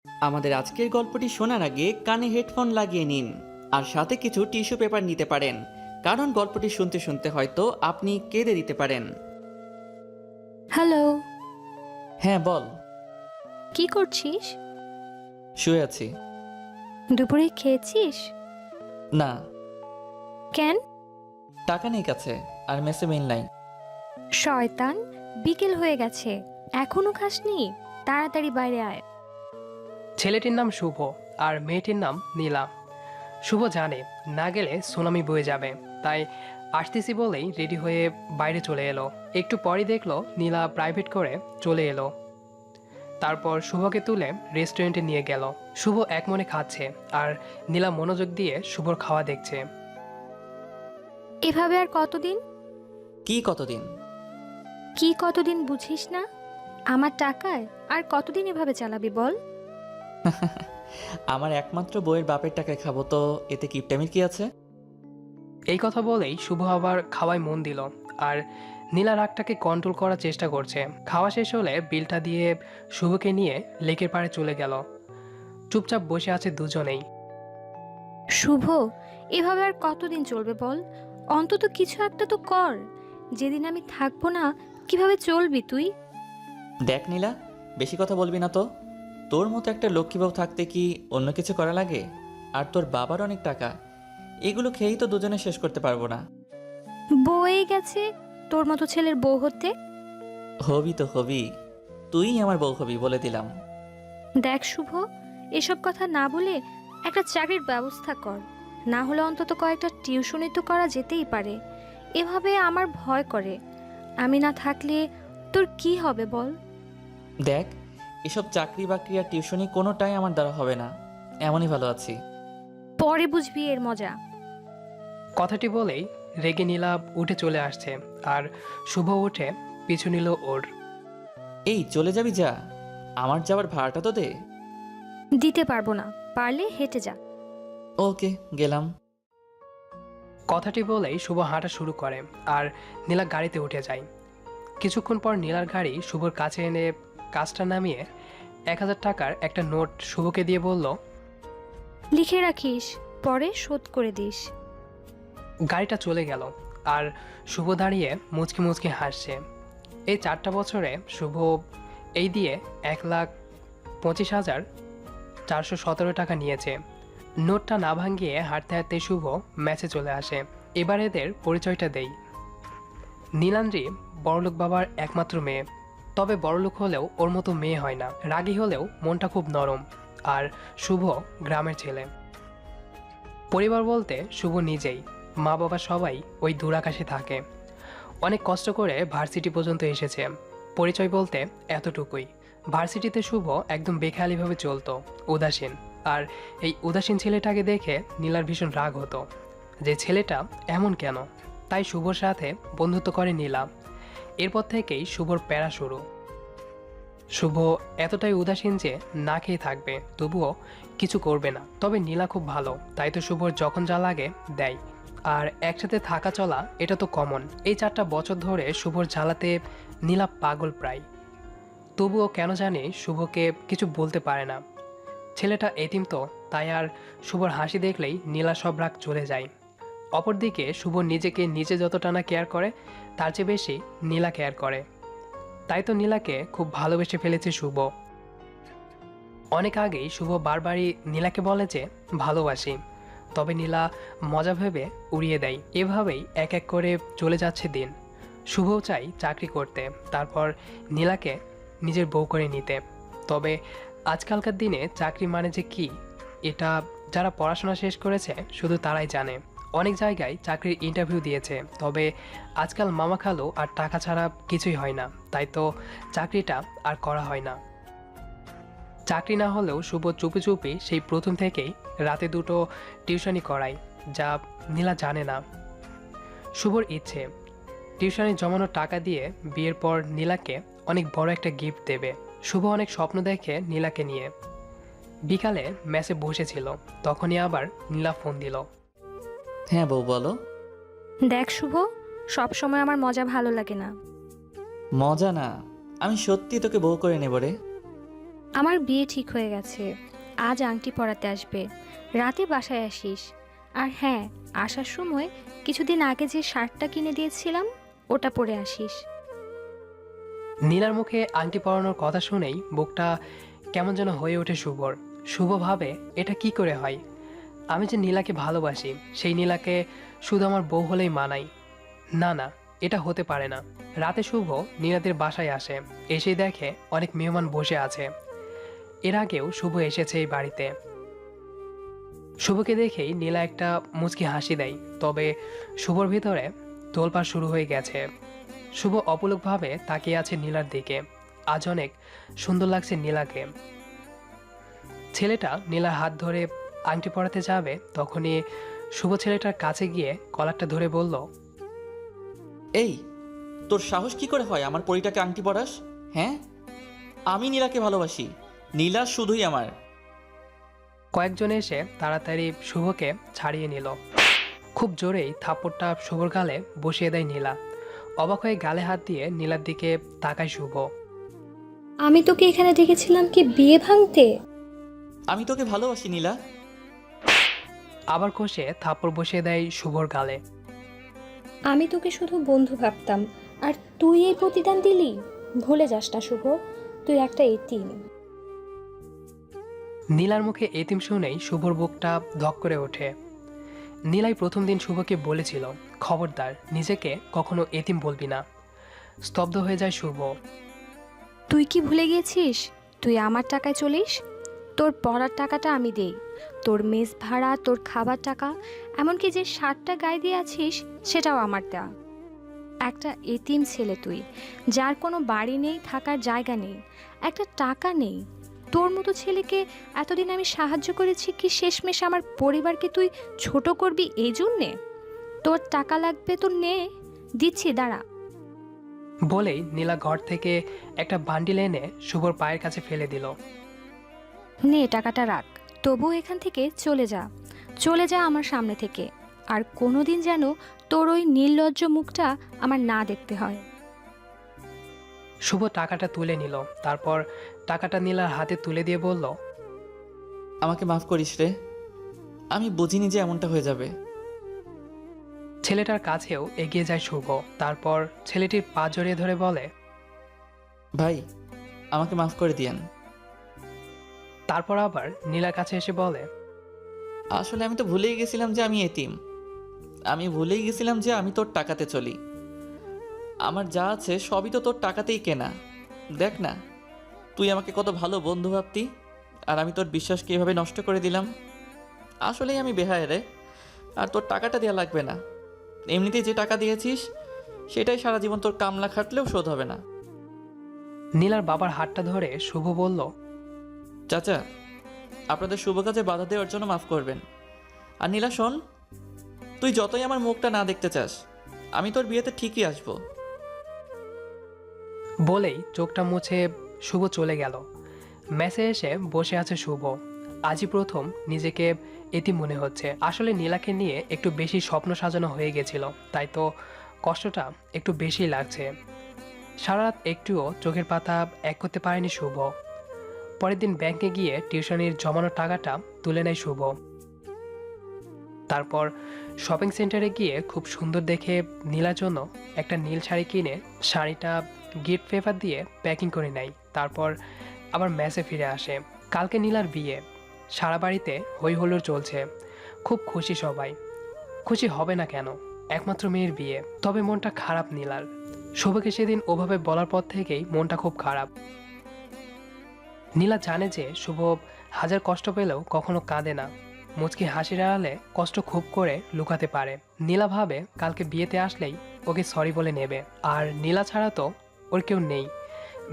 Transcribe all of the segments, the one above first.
আমাদের আজকের গল্পটি শোনার আগে কানে হেডফোন লাগিয়ে নিন আর সাথে কিছু টিস্যু পেপার নিতে পারেন, কারণ গল্পটি শুনতে শুনতে হয়তো আপনি কেঁদে দিতে পারেন। হ্যালো। হ্যাঁ বল। কি করছিস? শুয়ে আছি। দুপুরে খেয়েছিস? না। কেন? টাকা নেই কাছে, আর মেসে মিল নাই। শয়তান, বিকেল হয়ে গেছে, এখনো খাসনি? তাড়াতাড়ি বাইরে আয়। ছেলেটির নাম শুভ আর মেয়েটির নাম নীলা। শুভ জানে না গেলে সুনামি বয়ে যাবে, তাই আসতেছি বলেই রেডি হয়ে বাইরে চলে এলো। একটু পরই দেখলো নীলা প্রাইভেট করে চলে এলো। তারপর শুভকে তুলে রেস্টুরেন্টে নিয়ে গেল। শুভ এক মনে খাচ্ছে আর নীলা মনোযোগ দিয়ে শুভর খাওয়া দেখছে। এভাবে আর কতদিন? কি কতদিন? কি কতদিন বুঝিস না? আমার টাকায় আর কতদিন এভাবে চালাবি বল? আমার একমাত্র বইয়ের বাপের টাকায় খাবো, তো এতে কিপটামির কি আছে? এই কথা বলেই শুভ আবার খাওয়ায় মন দিল আর নীলা রাগটাকে কন্ট্রোল করার চেষ্টা করছে। খাওয়া শেষ হলে বিলটা দিয়ে শুভকে নিয়ে লেকের পাড়ে চলে গেল। চুপচাপ বসে আছে দুজনেই। শুভ, এভাবে আর কতদিন চলবে বল? অন্তত কিছু একটা তো কর। যেদিন আমি থাকবো না, কিভাবে চলবি তুই? দেখ নীলা, বেশি কথা বলবি না তো। তোর মতো একটা লক্ষ্মী বউ থাকতে কি অন্য কিছু করা লাগে? আর তোর বাবার অনেক টাকা, এগুলো খেয়েই তো দুজনে শেষ করতে পারবো না। বয়ে গেছে তোর মতো ছেলের বউ হতে। হবি তো হবি, তুই আমার বউ হবি বলে দিলাম। দেখ শুভ, এসব কথা না বলে একটা চাকরির ব্যবস্থা কর। না হলে অন্তত কয়েকটা টিউশনি তো করা যেতেই পারে। এভাবে আমার ভয় করে। আমি না থাকলে তোর কি হবে বল? দেখ, এসব চাকরি বাকরি আর টিউশনি কোনোটাই আমার দ্বারা হবে না, এমনই ভালো আছি। পরে বুঝবি এর মজা। কথাটি বলেই রেগে নীলা উঠে চলে আসছে আর শুভ উঠে পিছু নিল ওর। এই চলে যাবি যা, আমার যাওয়ার ভাড়াটা তো দে। দিতে পারবো না, পারলে হেঁটে যা। ওকে, গেলাম। কথাটি বলেই শুভ হাঁটা শুরু করে আর নীলা গাড়িতে উঠে যায়। কিছুক্ষণ পর নীলার গাড়ি শুভর কাছে এনে কাজটা নামিয়ে 1,000 টাকার একটা নোট শুভকে দিয়ে বলল, লিখে রাখিস, পরে শোধ করে দিস। গাড়িটা চলে গেল আর শুভ দাঁড়িয়ে মুচকি মুচকি হাসছে। এই 4টা বছরে শুভ এই দিয়ে 1,25,417 টাকা নিয়েছে। নোটটা না ভাঙিয়ে হাঁটতে হাঁটতে শুভ ম্যাচে চলে আসে। এবার এদের পরিচয়টা দেই। নীলান্দ্রি বড়লোক বাবার একমাত্র মেয়ে, তবে বড়লোক হলেও ওর মতো মেয়ে হয় না। রাগী হলেও মনটা খুব নরম। আর শুভ গ্রামের ছেলে। পরিবার বলতে শুভ নিজেই, মা বাবা সবাই ওই দূর আকাশে থাকে। অনেক কষ্ট করে ভার্সিটি পর্যন্ত এসেছে। পরিচয় বলতে এতটুকুই। ভার্সিটিতে শুভ একদম বেখেয়ালিভাবে চলতো, উদাসীন। আর এই উদাসীন ছেলেটাকে দেখে নীলার ভীষণ রাগ হতো, যে ছেলেটা এমন কেন। তাই শুভর সাথে বন্ধুত্ব করে নীলা। এরপর থেকেই শুভর প্যারা শুরু। শুভ এতটাই উদাসীন যে না খেয়ে থাকবে, তবুও কিছু করবে না। তবে নীলা খুব ভালো, তাই তো শুভর যখন যা লাগে দেয়। আর একসাথে থাকা চলা এটা তো কমন। এই 4টা বছর ধরে শুভর জ্বালাতে নীলা পাগল প্রায়। তবুও কেন জানি শুভকে কিছু বলতে পারে না। ছেলেটা এতিম তো, তাই আর শুভর হাসি দেখলেই নীলা সব রাগ চলে যায়। অপরদিকে শুভ নিজেকে নিজে যতটা না কেয়ার করে, তার চেয়ে বেশি নীলা কেয়ার করে। তাই তো নীলাকে খুব ভালোবেসে ফেলেছে শুভ। অনেক আগেই শুভ বারবারই নীলাকে বলে যে ভালোবাসি, তবে নীলা মজা ভেবে উড়িয়ে দেয়। এভাবেই এক এক করে চলে যাচ্ছে দিন। শুভও চাই চাকরি করতে, তারপর নীলাকে নিজের বউ করে নিতে। তবে আজকালকার দিনে চাকরি মানে যে কি, এটা যারা পড়াশোনা শেষ করেছে শুধু তারাই জানে। অনেক জায়গায় চাকরির ইন্টারভিউ দিয়েছে, তবে আজকাল মামা খালু আর টাকা ছাড়া কিছুই হয় না, তাই তো চাকরিটা আর করা হয় না। চাকরি না হলেও শুভ চুপি চুপি সেই প্রথম থেকেই রাতে 2টো টিউশনি করায়, যা নীলা জানে না। শুভর ইচ্ছে টিউশনি জমানো টাকা দিয়ে বিয়ের পর নীলাকে অনেক বড় একটা গিফট দেবে। শুভ অনেক স্বপ্ন দেখে নীলাকে নিয়ে। বিকালে ম্যাচে বসেছিল, তখনই আবার নীলা ফোন দিল। হ্যাঁ বউ বলো। দেখ শুভ, সব সময় আমার মজা ভালো লাগে না। মজা না, আমি সত্যি তোকে বউ করে নেব রে। আমার বিয়ে ঠিক হয়ে গেছে। আজ আংটি পরাতে আসবে, রাতে বাসায় আসিস। আর হ্যাঁ, আসার সময় কিছুদিন আগে যে শার্টটা কিনে দিয়েছিলাম ওটা পরে আসিস। নীলার মুখে আংটি পরানোর কথা শুনেই বুকটা কেমন যেন হয়ে ওঠে শুভর। শুভ ভাবে, এটা কি করে হয়? আমি যে নীলাকে ভালোবাসি, সেই নীলাকে শুধু আমার বউ হলেই মানাই। না না, এটা হতে পারে না। রাতে শুভ নীলাদের বাসায় আসে। এসেই দেখে অনেক মেহমান বসে আছে। এর আগেও শুভ এসেছে এই বাড়িতে। শুভকে দেখেই নীলা একটা মুচকি হাসি দেয়, তবে শুভর ভিতরে তোলপাড় শুরু হয়ে গেছে। শুভ অপলকভাবে তাকিয়ে আছে নীলার দিকে। আজ অনেক সুন্দর লাগছে নীলাকে। ছেলেটা নীলার হাত ধরে আংটি পরাতে যাবে, তখনই শুভ ছেলেটার কাছে গিয়ে কলারটা ধরে বলল, এই, তোর সাহস কি করে হয় আমার পরিটাকে আংটি পরাস? হ্যাঁ, আমি নীলাকে ভালোবাসি। নীলা শুধুই আমার। কয়েকজন এসে তাড়াতাড়ি শুভকে ছাড়িয়ে নিল। খুব জোরেই থাপ্পড়টা শুভর গালে বসিয়ে দেয় নীলা। অবাক হয়ে গালে হাত দিয়ে নীলার দিকে তাকায় শুভ। আমি তোকে এখানে ডেকেছিলাম কি বিয়ে ভাঙতে? আমি তোকে ভালোবাসি নীলা। আবার কষে থাপ্পড় বসিয়ে দেয় শুভর গালে। আমি তোকে শুধু বন্ধু ভাবতাম, আর তুই এই প্রতিদান দিলি? ভুলে যাস না শুভ, তুই একটা এতিম। নীলার মুখে এতিম শুনেই শুভর বুকটা ধক করে ওঠে। নীলাই প্রথম দিন শুভকে বলেছিল, খবরদার নিজেকে কখনো এতিম বলবি না। স্তব্ধ হয়ে যায় শুভ। তুই কি ভুলে গেছিস? তুই আমার টাকায় চলিস। তোর পড়ার টাকাটা আমি দেই, তোর মেস ভাড়া, তোর খাবার টাকা, এমনকি যে শার্টটা গায়ে দিয়ে আছিস সেটাও আমার দেওয়া। একটা এতিম ছেলে তুই, যার কোনো বাড়ি নেই, থাকার জায়গা নেই, একটা টাকা নেই। তোর মতো ছেলেকে এতদিন আমি সাহায্য করেছি কি শেষমেশ আমার পরিবারকে তুই ছোট করবি এই জন্যে? তোর টাকা লাগবে তো নে, দিচ্ছি, দাঁড়া। বলেই নীলা ঘর থেকে একটা বান্ডিল এনে শুভর পায়ের কাছে ফেলে দিল। নে টাকাটা রাখ, তবুও এখান থেকে চলে যা, চলে যা আমার সামনে থেকে। আর কোনোদিন যেন তোর ওই নির্লজ্জ মুখটা আমার না দেখতে হয়। শুভ টাকাটা তুলে নিল, তারপর টাকাটা নীলার হাতে তুলে দিয়ে বলল, আমাকে মাফ করিস রে, আমি বুঝিনি যে এমনটা হয়ে যাবে। ছেলেটার কাছেও এগিয়ে যায় শুভ। তারপর ছেলেটির পা জড়িয়ে ধরে বলে, ভাই, আমাকে মাফ করে দিয়েন। তারপর আবার নীলার কাছে এসে বলে, আসলে আমি তো ভুলেই গেছিলাম যে আমি এতিম। আমি ভুলেই গেছিলাম যে আমি তোর টাকাতে চলি। আমার যা আছে সবই তো তোর টাকাতেই কেনা। দেখ না, তুই আমাকে কত ভালো বন্ধু ভাবতি, আর আমি তোর বিশ্বাসকে এভাবে নষ্ট করে দিলাম। আসলেই আমি বেহায় রে। আর তোর টাকাটা দেওয়া লাগবে না, এমনিতেই যে টাকা দিয়েছিস সেটাই সারা জীবন তোর কামলা খাটলেও শোধ হবে না। নীলার বাবার হাতটা ধরে শুভ বলল, চাচা, আপনাদের শুভ কাজে বাধা দেওয়ার জন্য মাফ করবেন। আর নীলা শোন, তুই যতই আমার মুখটা না দেখতে চাস, আমি তোর বিয়েতে ঠিকই আসবো। বলেই চোখটা মুছে শুভ চলে গেল। মেসে এসে বসে আছে শুভ। আজই প্রথম নিজেকে এতিম মনে হচ্ছে। আসলে নীলাকে নিয়ে একটু বেশি স্বপ্ন সাজানো হয়ে গেছিল, তাই তো কষ্টটা একটু বেশি লাগছে। সারা রাত একটুও চোখের পাতা এক করতে পারেনি শুভ। পরের দিন ব্যাংকে গিয়ে টিউশনির জমানো টাকাটা তুলে নেয় শুভ। তারপর শপিং সেন্টারে গিয়ে খুব সুন্দর দেখে নীলার জন্য একটা নীল শাড়ি কিনে শাড়িটা গিফট পেপার দিয়ে প্যাকিং করে নেয়। তারপর আবার মেসে ফিরে আসে। কালকে নীলার বিয়ে। সারা বাড়িতে হই হুল্লোড় চলছে। খুব খুশি সবাই। খুশি হবে না কেন, একমাত্র মেয়ের বিয়ে। তবে মনটা খারাপ নীলার। শুভকে সেদিন ওভাবে বলার পর থেকেই মনটা খুব খারাপ। নীলা জানে যে শুভ হাজার কষ্ট পেলেও কখনো কাঁদে না। মুচকি হাসির আড়ালে কষ্ট খুব করে লুকাতে পারে। নীলা ভাবে কালকে বিয়েতে আসলেই ওকে সরি বলে নেবে। আর নীলা ছাড়া তো ওর কেউ নেই।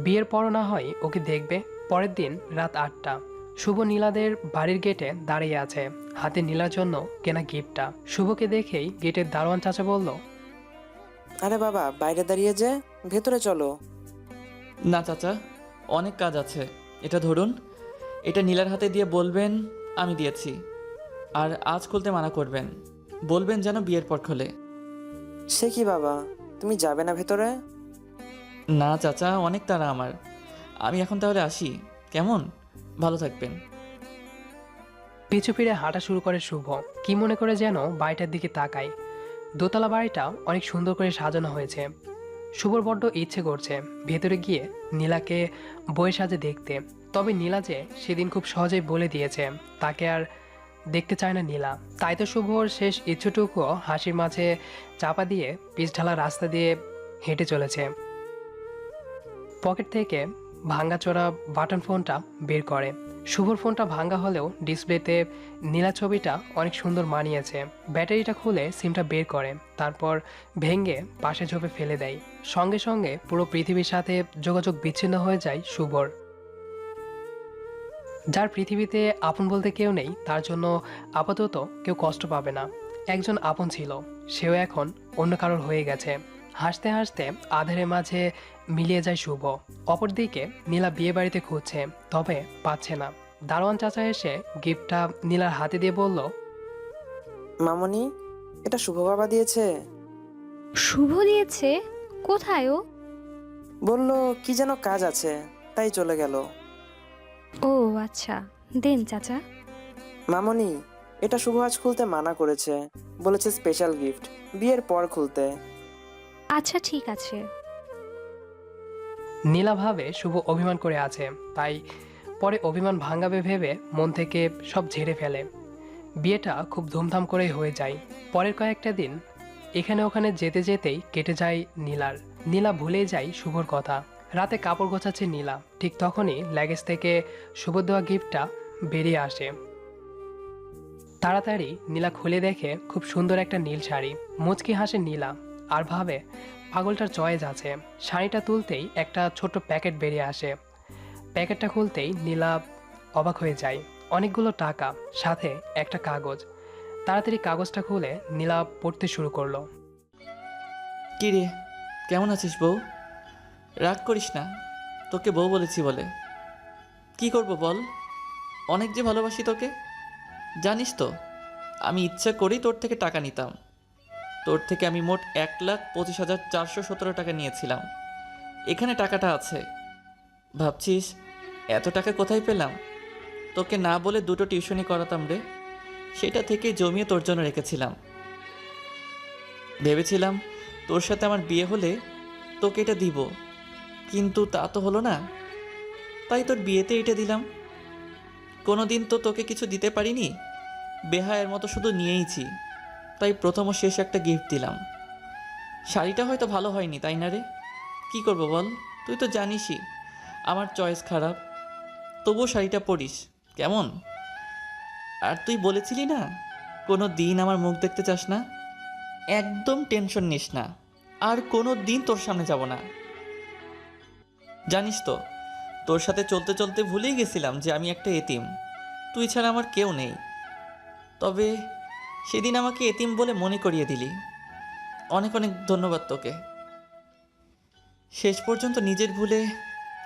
বিয়ের পরও না হয় ওকে দেখবে। পরের দিন রাত 8টা। শুভ নীলাদের বাড়ির গেটে দাঁড়িয়ে আছে, হাতে নীলার জন্য কেনা গিফটটা। শুভকে দেখেই গেটের দারোয়ান চাচা বলল, আরে বাবা, বাইরে দাঁড়িয়ে যে, ভেতরে চলো। না চাচা, অনেক কাজ আছে। এটা ধরুন, এটা নীলার হাতে দিয়ে বলবেন আমি দিয়েছি। আর আজ খুলতে মানা করবেন, বলবেন যেন বিয়ের পর খোলে। সে কি বাবা, তুমি যাবে না ভেতরে? না চাচা, অনেক তাড়া আমার। আমি এখন তাহলে আসি। কেমন? ভালো থাকবেন। পিছু ফিরে হাঁটা শুরু করে শুভ। কি মনে করে যেন বাড়িটার দিকে তাকায়। দোতলা বাড়িটা অনেক সুন্দর করে সাজানো হয়েছে। শুভর বড্ড ইচ্ছে করছে ভেতরে গিয়ে নীলাকে বইয়ের সাজে দেখতে। তবে নীলা যে সেদিন খুব সহজেই বলে দিয়েছে তাকে আর দেখতে চায় না নীলা। তাই তো শুভর শেষ ইচ্ছুটুকুও হাসির মাঝে চাপা দিয়ে পিচ ঢালা রাস্তা দিয়ে হেঁটে চলেছে। পকেট থেকে ভাঙ্গাচোরা বাটন ফোনটা বের করে। শুভর ফোনটা ভাঙ্গা হলেও ডিসপ্লেতে নীলা ছবিটা অনেক সুন্দর মানিয়েছে। ব্যাটারিটা খুলে সিমটা বের করে, তারপর ভেঙে পাশে ঝোপে ফেলে দেয়। সঙ্গে সঙ্গে পুরো পৃথিবীর সাথে যোগাযোগ বিচ্ছিন্ন হয়ে যায় শুভর। যার পৃথিবীতে আপন বলতে কেউ নেই, তার জন্য আপাতত কেউ কষ্ট পাবে না। একজন আপন ছিল, সেও এখন অন্য কারোর হয়ে গেছে। হাসতে হাসতে আধারের মাঝে মিলিয়ে যায় শুভ। অপরদিকে নীলা বিয়ে বাড়িতে খুঁজছে, তবে পাচ্ছে না। দারোয়ান চাচা এসে গিফটটা নীলার হাতে দিয়ে বলল, মামনি, এটা শুভ বাবা দিয়েছে। শুভ দিয়েছে? কোথায় ও? বলল কি যেন কাজ আছে, তাই চলে গেল। ও আচ্ছা, দেন চাচা। মামনি, এটা শুভ আজ খুলতে মানা করেছে, বলেছে স্পেশাল গিফট, বিয়ের পর খুলতে। আচ্ছা ঠিক আছে। নীলা ভাবে শুভ অভিমান করে আছে, তাই পরে অভিমান ভাঙাবে ভেবে মন থেকে সব ঝেড়ে ফেলে। বিয়েটা খুব ধুমধাম করেই হয়ে যায়। পরের কয়েকটা দিন এখানে ওখানে যেতে যেতেই কেটে যায় নীলার। নীলা ভুলেই যায় শুভর কথা। রাতে কাপড় গোছাচ্ছে নীলা, ঠিক তখনই লাগেজ থেকে শুভ দেওয়া গিফটটা বেরিয়ে আসে। তাড়াতাড়ি নীলা খুলে দেখে খুব সুন্দর একটা নীল শাড়ি। মুচকি হাসে নীলা আর ভাবে পাগলটার চয়েস আছে। শাড়িটা তুলতেই একটা ছোট্ট প্যাকেট বেরিয়ে আসে। প্যাকেটটা খুলতেই নীলা অবাক হয়ে যায়। অনেকগুলো টাকা, সাথে একটা কাগজ। তাড়াতাড়ি কাগজটা খুলে নীলা পড়তে শুরু করলো। কি রে, কেমন আছিস বউ? রাগ করিস না, তোকে বউ বলেছি বলে। কি করব বল, অনেক যে ভালোবাসি তোকে। জানিস তো, আমি ইচ্ছা করেই তোর থেকে টাকা নিতাম। তোর থেকে আমি মোট 1,25,417 টাকা নিয়েছিলাম। এখানে টাকাটা আছে। ভাবছিস এত টাকা কোথায় পেলাম? তোকে না বলে 2টো টিউশনি করাতাম রে, সেটা থেকে জমিয়ে তোর জন্য রেখেছিলাম। ভেবেছিলাম তোর সাথে আমার বিয়ে হলে তোকে এটা দিব, কিন্তু তা তো হলো না। তাই তোর বিয়েতে এটা দিলাম। কোনো দিন তো তোকে কিছু দিতে পারিনি, বেহায়ের মতো শুধু নিয়েইছি। তাই প্রথম ও শেষ একটা গিফট দিলাম। শাড়িটা হয়তো ভালো হয়নি, তাই না রে? কি করব বল, তুই তো জানিসই আমার চয়েস খারাপ। তবুও শাড়িটা পরিস কেমন? আর তুই বলেছিলি না কোনো দিন আমার মুখ দেখতে চাস না। একদম টেনশন নিস না, আর কোনো দিন তোর সামনে যাব না। জানিস তো, তোর সাথে চলতে চলতে ভুলেই গেছিলাম যে আমি একটা এতিম। তুই ছাড়া আমার কেউ নেই। তবে সেদিন আমাকে এতিম বলে মনে করিয়ে দিলি। অনেক অনেক ধন্যবাদ তোকে। শেষ পর্যন্ত নিজের ভুলে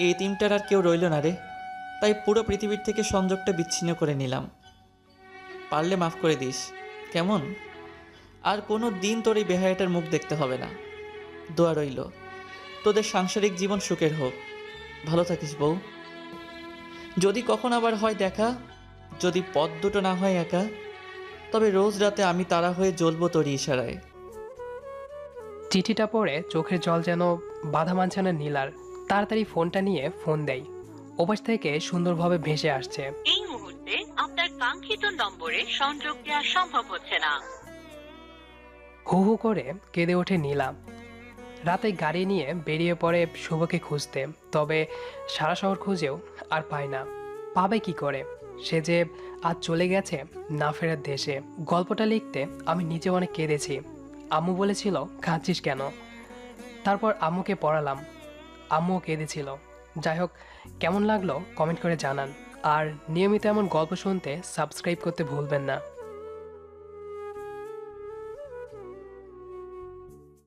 এই এতিমটার আর কেউ রইল না রে। তাই পুরো পৃথিবীর থেকে সংযোগটা বিচ্ছিন্ন করে নিলাম। পারলে মাফ করে দিস কেমন? আর কোনো দিন তোর এই বেহায়াটার মুখ দেখতে হবে না। দোয়া রইল তোদের সাংসারিক জীবন সুখের হোক। ভালো থাকিস বউ। যদি কখন আবার হয় দেখা, যদি পথ দুটো না হয় একা, তবে রোজ রাতে আমি তারা হয়ে জ্বলবো তোর ইশারায়। চিঠিটা পড়ে চোখের জল যেন বাধা মানছে না নীলার। তাড়াতাড়ি ফোনটা নিয়ে ফোন দেয়। ওপাশ থেকে সুন্দরভাবে ভেসে আসছে, এই মুহূর্তে আপনার কাঙ্ক্ষিত নম্বরে সংযোগ দেওয়া সম্ভব হচ্ছে না। হু হু করে কেঁদে ওঠে নীলা। রাতে গাড়ি নিয়ে বেরিয়ে পড়ে শুভকে খুঁজতে। তবে সারা শহর খুঁজেও আর পায় না। পাবে কি করে? সে যে আজ চলে গেছে না ফেরার দেশে। গল্পটা লিখতে আমি নিজে অনেক কেঁদেছি। আম্মু বলেছিল কাঁদছিস কেন? তারপর আম্মুকে পড়ালাম, আম্মুও কেঁদেছিল। যাই হোক, কেমন লাগলো কমেন্ট করে জানান। আর নিয়মিত এমন গল্প শুনতে সাবস্ক্রাইব করতে ভুলবেন না।